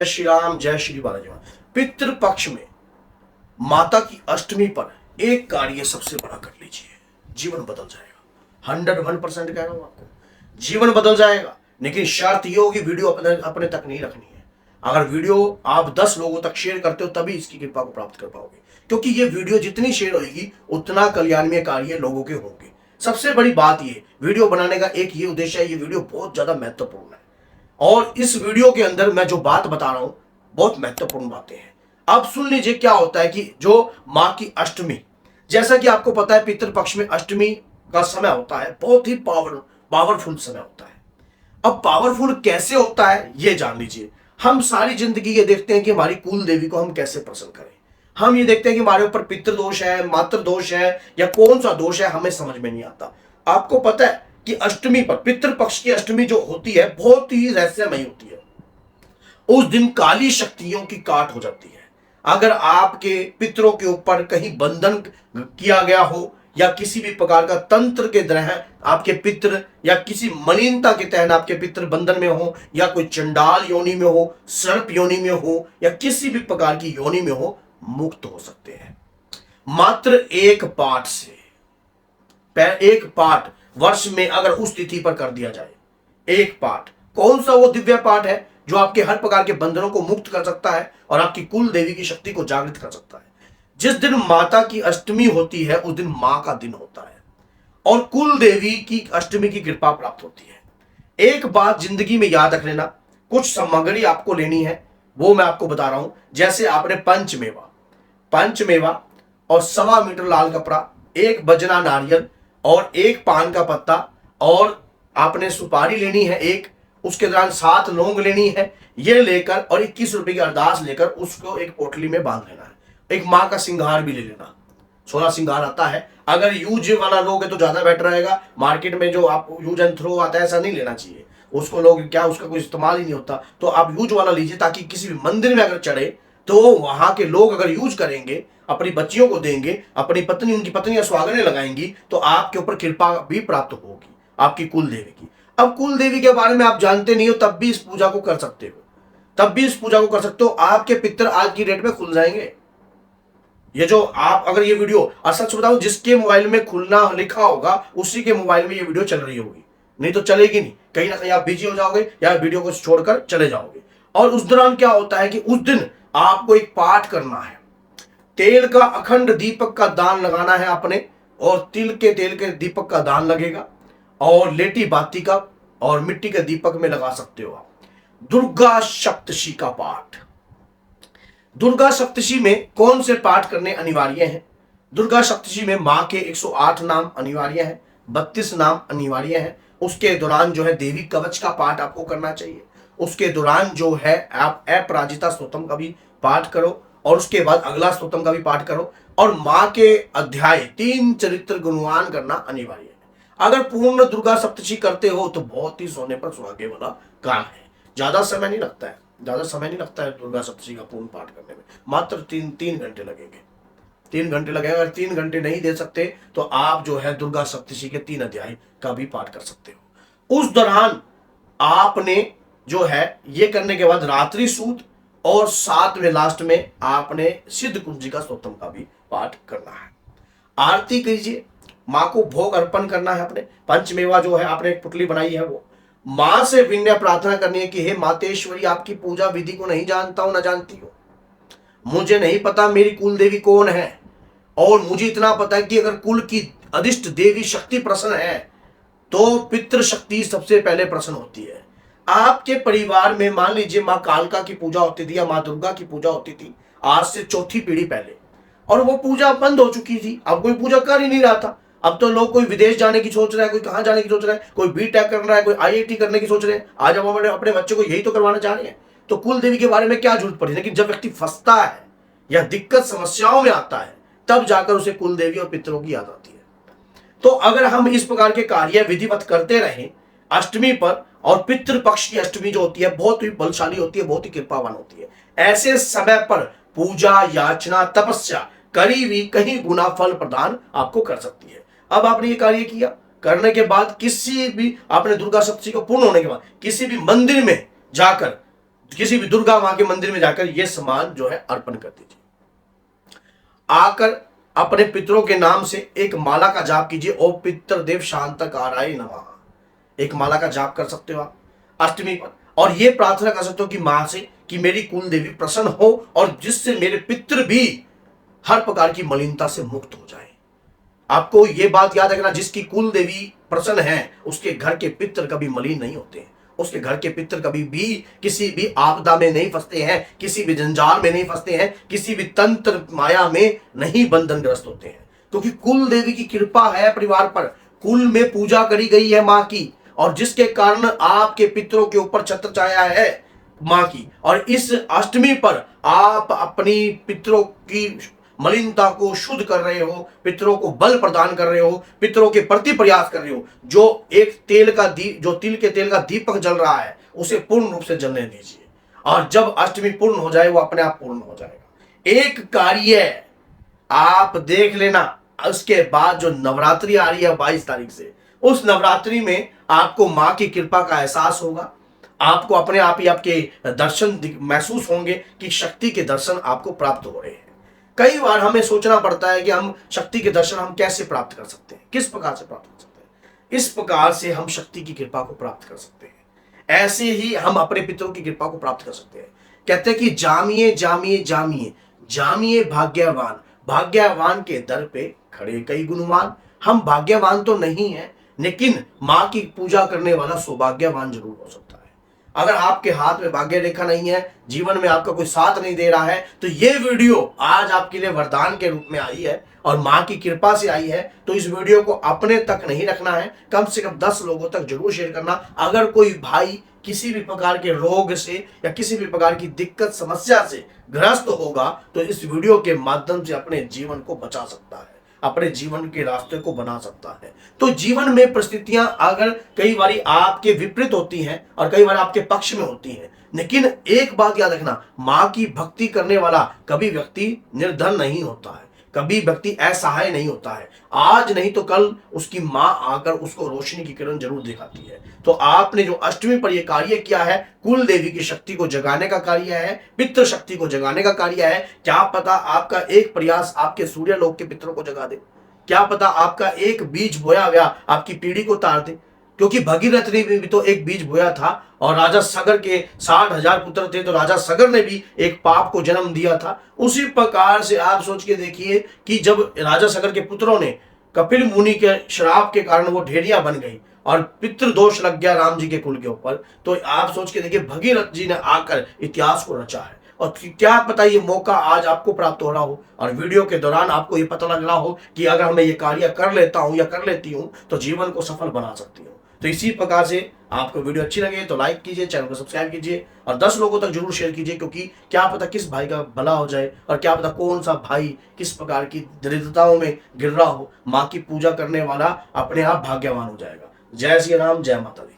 जय श्री राम, जय श्री बालाजी। पितृ पक्ष में माता की अष्टमी पर एक कार्य सबसे बड़ा कर लीजिए, जीवन बदल जाएगा। 101% कह रहा हूं आपको, जीवन बदल जाएगा। लेकिन शर्त ये होगी, वीडियो अपने तक नहीं रखनी है। अगर वीडियो आप 10 लोगों तक शेयर करते हो तभी इसकी कृपा को प्राप्त कर पाओगे, क्योंकि ये वीडियो जितनी शेयर होगी उतना कल्याणमय कार्य लोगों के होंगे। सबसे बड़ी बात ये, वीडियो बनाने का एक ये उद्देश्य है, ये वीडियो बहुत ज्यादा महत्वपूर्ण है। और इस वीडियो के अंदर मैं जो बात बता रहा हूं बहुत महत्वपूर्ण बातें हैं। अब सुन लीजिए क्या होता है कि जो मां की अष्टमी, जैसा कि आपको पता है पितृपक्ष में अष्टमी का समय होता है, बहुत ही पावरफुल समय होता है। अब पावरफुल कैसे होता है ये जान लीजिए। हम सारी जिंदगी ये देखते हैं कि हमारी कुल देवी को हम कैसे प्रसन्न करें। हम ये देखते हैं कि हमारे ऊपर पितृ दोष है, मातृ दोष है, या कौन सा दोष है, हमें समझ में नहीं आता। आपको पता है कि अष्टमी पर, पितृपक्ष की अष्टमी जो होती है बहुत ही रहस्यमयी होती है। उस दिन काली शक्तियों की काट हो जाती है। अगर आपके पितरों के ऊपर कहीं बंधन किया गया हो, या किसी भी प्रकार का तंत्र के तरह आपके पितृ, या किसी मलिनता के तहत आपके पितृ बंधन में हो, या कोई चंडाल योनि में हो, सर्प योनि में हो, या किसी भी प्रकार की योनि में हो, मुक्त हो सकते हैं मात्र एक पाठ से। एक पाठ वर्ष में अगर उस तिथि पर कर दिया जाए, एक पाठ, कौन सा वो दिव्य पाठ है जो आपके हर प्रकार के बंधनों को मुक्त कर सकता है और आपकी कुल देवी की शक्ति को जागृत कर सकता है। जिस दिन माता की अष्टमी होती है उस दिन मां का दिन होता है और कुल देवी की अष्टमी की कृपा प्राप्त होती है। एक बात जिंदगी में याद रख लेना, कुछ सामग्री आपको लेनी है, वो मैं आपको बता रहा हूं। जैसे आपने पंचमेवा और 1.25 मीटर लाल कपड़ा, एक बजना नारियल और एक पान का पत्ता, और आपने सुपारी लेनी है एक, उसके दौरान 7 लौंग लेनी है, ये लेकर और 21 रुपए की अरदास लेकर उसको एक पोटली में बांध लेना है। एक माँ का सिंगार भी ले लेना, 16 सिंगार आता है। अगर यूज वाला लोगे तो ज्यादा बेटर रहेगा। मार्केट में जो आप यूज एंड थ्रो आता है ऐसा नहीं लेना चाहिए, उसको लोग क्या, उसका कोई इस्तेमाल ही नहीं होता। तो आप यूज वाला लीजिए, ताकि किसी भी मंदिर में अगर चढ़े तो वहां के लोग अगर यूज करेंगे, अपनी बच्चियों को देंगे, अपनी पत्नी, उनकी पत्नियां सुहागनें लगाएंगी, तो आपके ऊपर कृपा भी प्राप्त होगी आपकी कुल देवी की। अब कुल देवी के बारे में आप जानते नहीं हो तब भी इस पूजा को कर सकते हो, आपके पितर आज की डेट में खुल जाएंगे। ये जो आप, अगर ये वीडियो, और सच बताऊं, जिसके मोबाइल में खुलना लिखा होगा उसी के मोबाइल में ये वीडियो चल रही होगी, नहीं तो चलेगी नहीं। कहीं ना कहीं आप बिजी हो जाओगे या वीडियो को छोड़कर चले जाओगे। और उस दौरान क्या होता है कि उस दिन आपको एक पाठ करना है। तेल का अखंड दीपक का दान लगाना है आपने, और तिल के तेल के दीपक का दान लगेगा, और लेटी बाती का और मिट्टी के दीपक में लगा सकते हो आप। दुर्गा सप्तशी का पाठ, दुर्गा सप्तशी में कौन से पाठ करने अनिवार्य हैं? दुर्गा सप्तशी में मां के 108 नाम अनिवार्य हैं, 32 नाम अनिवार्य हैं। उसके दौरान जो है देवी कवच का पाठ आपको करना चाहिए। उसके दौरान जो है आप अपराजिता स्तोत्रम का भी पाठ करो, और उसके बाद अगला स्तोत्रम का भी पाठ करो, और मां के अध्याय 3 चरित्र गुणगान करना अनिवार्य है। अगर पूर्ण दुर्गा सप्तशी करते हो तो बहुत ही सोने पर सुहागे वाला काम है। ज्यादा समय नहीं लगता है दुर्गा सप्तशी का पूर्ण पाठ करने में, मात्र 3 घंटे लगेंगे। 3 घंटे लगेगा। अगर 3 घंटे नहीं दे सकते तो आप जो है दुर्गा सप्तशी के 3 अध्याय का भी पाठ कर सकते हो। उस दौरान आपने जो है ये करने के बाद रात्रि सूत, और साथ में लास्ट में आपने सिद्ध कुंजी का स्तोत्रम का भी पाठ करना है। आरती कीजिए, मां को भोग अर्पण करना है। अपने पंचमेवा जो है आपने एक पुतली बनाई है, वो मां से विनय प्रार्थना करनी है कि हे मातेश्वरी, आपकी पूजा विधि को नहीं जानता हूं, ना जानती हूं, मुझे नहीं पता मेरी कुल देवी कौन है, और मुझे इतना पता है कि अगर कुल की अधिष्ट देवी शक्ति प्रसन्न है तो पितृ शक्ति सबसे पहले प्रसन्न होती है। आपके परिवार में मान लीजिए मां कालका की पूजा होती थी या मां दुर्गा की पूजा होती थी आज से 4थी पीढ़ी पहले, और वो पूजा बंद हो चुकी थी, अब कोई पूजा कर ही नहीं रहा था। अब तो लोग कोई विदेश जाने की सोच रहा है, कोई कहां जाने की सोच रहा है, कोई बीटेक कर रहा है, कोई आईआईटी करने की सोच रहे हैं। आज हम अपने बच्चे को यही तो करवाना चाह रहे हैं, तो कुल देवी के बारे में क्या जरूरत पड़ी। लेकिन जब व्यक्ति फंसता है या दिक्कत समस्याओं में आता है तब जाकर उसे कुल देवी और पितरों की याद आती है। तो अगर हम इस प्रकार के कार्य विधिवत करते रहें अष्टमी पर, और पितृपक्ष की अष्टमी जो होती है बहुत ही बलशाली होती है, बहुत ही कृपावान होती है, ऐसे समय पर पूजा, याचना, तपस्या करी भी कहीं गुना फल प्रदान आपको कर सकती है। अब आपने ये कार्य किया, करने के बाद किसी भी, आपने दुर्गा सप्तशी को पूर्ण होने के बाद किसी भी मंदिर में जाकर किसी भी दुर्गा माँ के मंदिर में जाकर ये सामान जो है अर्पण कर दीजिए। आकर अपने पितरों के नाम से एक माला का जाप कीजिए। ओ पितृदेव शांतकाराय नमः। एक माला का जाप कर सकते हो आप अष्टमी पर, और ये प्रार्थना कर सकते हो कि मां से कि मेरी कुल देवी प्रसन्न हो और जिससे मेरे पितृ भी हर प्रकार की मलिनता से मुक्त हो जाए। आपको ये बात याद रखना, जिसकी कुल देवी प्रसन्न है उसके घर के पितृ कभी मलिन नहीं होते हैं, उसके घर के पितृ कभी भी किसी भी आपदा में नहीं फंसते हैं, किसी भी जंजाल में नहीं फंसते हैं, किसी भी तंत्र माया में नहीं बंधनग्रस्त होते हैं, क्योंकि कुल देवी की कृपा है परिवार पर। कुल में पूजा करी गई है मां की, और जिसके कारण आपके पितरों के ऊपर छत्र छाया है मां की। और इस अष्टमी पर आप अपनी पितरों की मलिनता को शुद्ध कर रहे हो, पितरों को बल प्रदान कर रहे हो, पितरों के प्रति प्रयास कर रहे हो। जो एक तिल के तेल का दीपक जल रहा है उसे पूर्ण रूप से जलने दीजिए, और जब अष्टमी पूर्ण हो जाए वो अपने आप पूर्ण हो जाएगा। एक कार्य आप देख लेना, उसके बाद जो नवरात्रि आ रही है 22 तारीख से, उस नवरात्रि में आपको मां की कृपा का एहसास होगा। आपको अपने आप ही आपके दर्शन महसूस होंगे कि शक्ति के दर्शन आपको प्राप्त हो रहे हैं। कई बार हमें सोचना पड़ता है कि हम शक्ति के दर्शन हम कैसे प्राप्त कर सकते हैं, किस प्रकार से प्राप्त कर सकते हैं। इस प्रकार से हम शक्ति की कृपा को प्राप्त कर सकते हैं। ऐसे ही हम अपने पितरों की कृपा को प्राप्त कर सकते हैं। कहते हैं कि जामिए जामिए जामिए जामिए भाग्यवान, भाग्यवान के दर पे खड़े कई गुणवान। हम भाग्यवान तो नहीं है, लेकिन मां की पूजा करने वाला सौभाग्यवान जरूर हो सकता है। अगर आपके हाथ में भाग्य रेखा नहीं है, जीवन में आपका कोई साथ नहीं दे रहा है, तो ये वीडियो आज आपके लिए वरदान के रूप में आई है और मां की कृपा से आई है। तो इस वीडियो को अपने तक नहीं रखना है, कम से कम 10 लोगों तक जरूर शेयर करना। अगर कोई भाई किसी भी प्रकार के रोग से या किसी भी प्रकार की दिक्कत समस्या से ग्रस्त होगा तो इस वीडियो के माध्यम से अपने जीवन को बचा सकता है, अपने जीवन के रास्ते को बना सकता है। तो जीवन में परिस्थितियां अगर कई बार आपके विपरीत होती हैं और कई बार आपके पक्ष में होती हैं, लेकिन एक बात याद रखना, मां की भक्ति करने वाला कभी व्यक्ति निर्धन नहीं होता है, कभी व्यक्ति असहाय नहीं होता है। आज नहीं तो कल उसकी मां आकर उसको रोशनी की किरण जरूर दिखाती है। तो आपने जो अष्टमी पर यह कार्य किया है, कुल देवी की शक्ति को जगाने का कार्य है, पितृ शक्ति को जगाने का कार्य है। क्या पता आपका एक प्रयास आपके सूर्य लोक के पितरों को जगा दे, क्या पता आपका एक बीज बोया हुआ आपकी पीढ़ी को तार दे। क्योंकि भगीरथ ने भी तो एक बीज बोया था, और राजा सगर के 60,000 पुत्र थे, तो राजा सगर ने भी एक पाप को जन्म दिया था। उसी प्रकार से आप सोच के देखिए कि जब राजा सगर के पुत्रों ने कपिल मुनि के श्राप के कारण वो ढेरिया बन गई और पितृ दोष लग गया राम जी के कुल के ऊपर, तो आप सोच के देखिए भगीरथ जी ने आकर इतिहास को रचा है। और क्या पता ये मौका आज आपको प्राप्त हो रहा हो और वीडियो के दौरान आपको ये पता लग रहा हो कि अगर मैं ये कार्य कर लेता हूं या कर लेती हूं तो जीवन को सफल बना सकती हूं। तो इसी प्रकार से आपको वीडियो अच्छी लगे तो लाइक कीजिए, चैनल को सब्सक्राइब कीजिए और 10 लोगों तक जरूर शेयर कीजिए, क्योंकि क्या पता किस भाई का भला हो जाए और क्या पता कौन सा भाई किस प्रकार की दरिद्रताओं में गिर रहा हो, माँ की पूजा करने वाला अपने आप भाग्यवान हो जाएगा। जय श्री राम, जय माता दी।